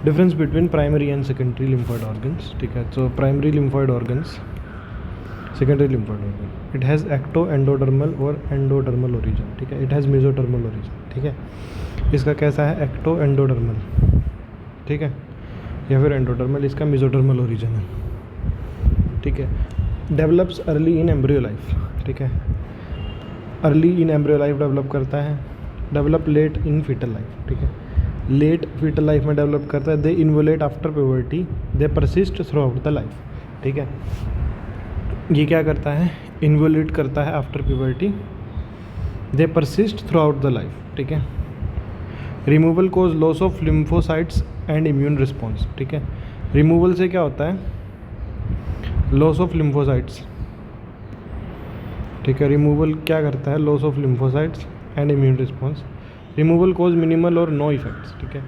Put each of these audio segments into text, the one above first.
Difference between primary and secondary lymphoid organs, ठीक है। तो primary lymphoid organs, secondary lymphoid organ, it has ecto endodermal और endodermal origin, ठीक है। It has mesodermal origin, ठीक है। इसका कैसा है, एक्टो एंडोडर्मल, ठीक है, या फिर एंडोडर्मल, इसका मेसोडर्मल ओरिजिन है, ठीक है। Develops early in embryo life, ठीक है, early in embryo life develop करता है, develop late in fetal life, ठीक है, लेट फीटल लाइफ में डेवलप करता है। They involute after puberty, they persist throughout the life, ठीक है। ये क्या करता है, इन्वोलेट करता है after puberty, they persist throughout the life, ठीक है। Removal cause loss of lymphocytes and immune response, ठीक है। रिमूवल से क्या होता है, लॉस ऑफ लिम्फोसाइट्स, ठीक है। रिमूवल क्या करता है, loss of lymphocytes and immune response. Removal cause minimal और नो इफेक्ट्स, ठीक है।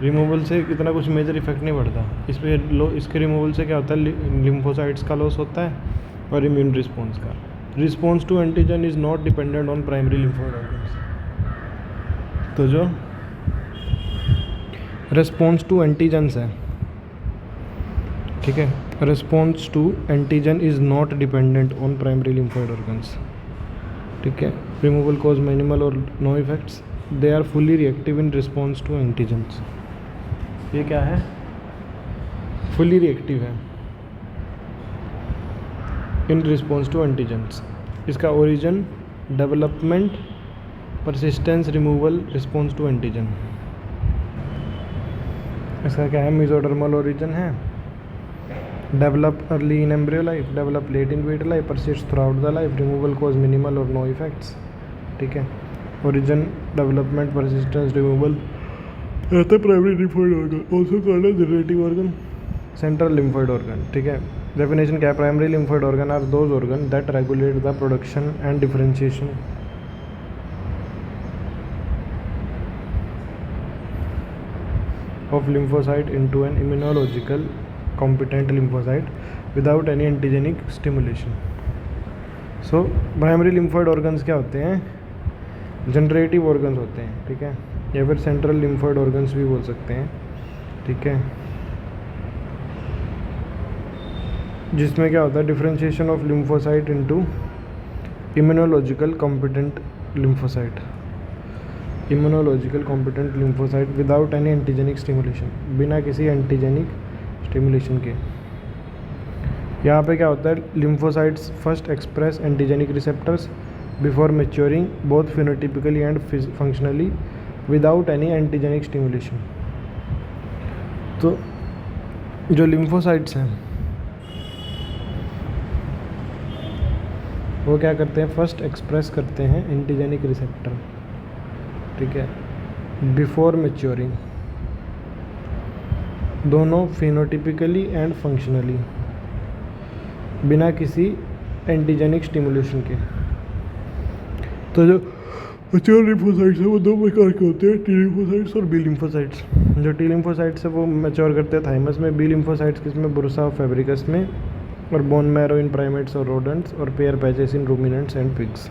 रिमूवल से इतना कुछ मेजर इफेक्ट नहीं पड़ता इस पर। इसके रिमूवल से क्या होता है, लिम्फोसाइट्स का लॉस होता है और इम्यून रिस्पॉन्स का। Response to antigen is not dependent on primary lymphoid organs. तो जो रिस्पॉन्स टू एंटीजन्स है, ठीक है, response to antigen is not dependent on primary lymphoid organs, ठीक है। रिमूवल कॉज मिनिमल और no effects, they are fully reactive in response to antigens. ये क्या है, फुली रिएक्टिव है इन रिस्पॉन्स टू एंटीजन्स। इसका origin, development, persistence, removal, response to antigen. इसका क्या है, मेसोडर्मल ओरिजिन है, develop early in embryo life, develop late in fetal life, persist throughout the life, removal cause minimal और no effects, ठीक है। Origin, development, persistence, removal रहता है primary lymphoid organ, also called as generative organ, central lymphoid organ, ठीक है। Definition क्या है, primary lymphoid organ are those organ that regulate the production and differentiation of lymphocyte into an immunological competent lymphocyte without any antigenic stimulation. So primary lymphoid organs क्या होते हैं, generative organs होते हैं, ठीक है, या फिर सेंट्रल लिम्फोइड ऑर्गन्स भी बोल सकते हैं, ठीक है। जिसमें क्या होता है, differentiation of lymphocyte into immunological competent lymphocyte, immunological competent lymphocyte without any antigenic stimulation, बिना किसी एंटीजेनिक स्टिमुलेशन के। यहाँ पे क्या होता है, lymphocytes first express antigenic receptors before maturing both phenotypically and functionally without any antigenic stimulation. तो जो लिम्फोसाइट्स हैं वो क्या करते हैं, फर्स्ट एक्सप्रेस करते हैं एंटीजेनिक रिसेप्टर, ठीक है, बिफोर मैच्योरिंग, दोनों फिनोटिपिकली एंड फंक्शनली, बिना किसी एंटीजेनिक स्टिमुलेशन के। तो जो मैच्योर लिम्फोसाइट्स है वो दो प्रकार के होते हैं, टी लिम्फोसाइट्स और बी लिम्फोसाइट्स। जो टी लिम्फोसाइट्स है वो मैच्योर करते हैं थाइमस में, बी लिम्फोसाइट्स किसमें, बुर्सा फेब्रिकस में, और बोन मैरो इन प्राइमेट्स और रोडेंट्स, और pair patches in ruminants and pigs.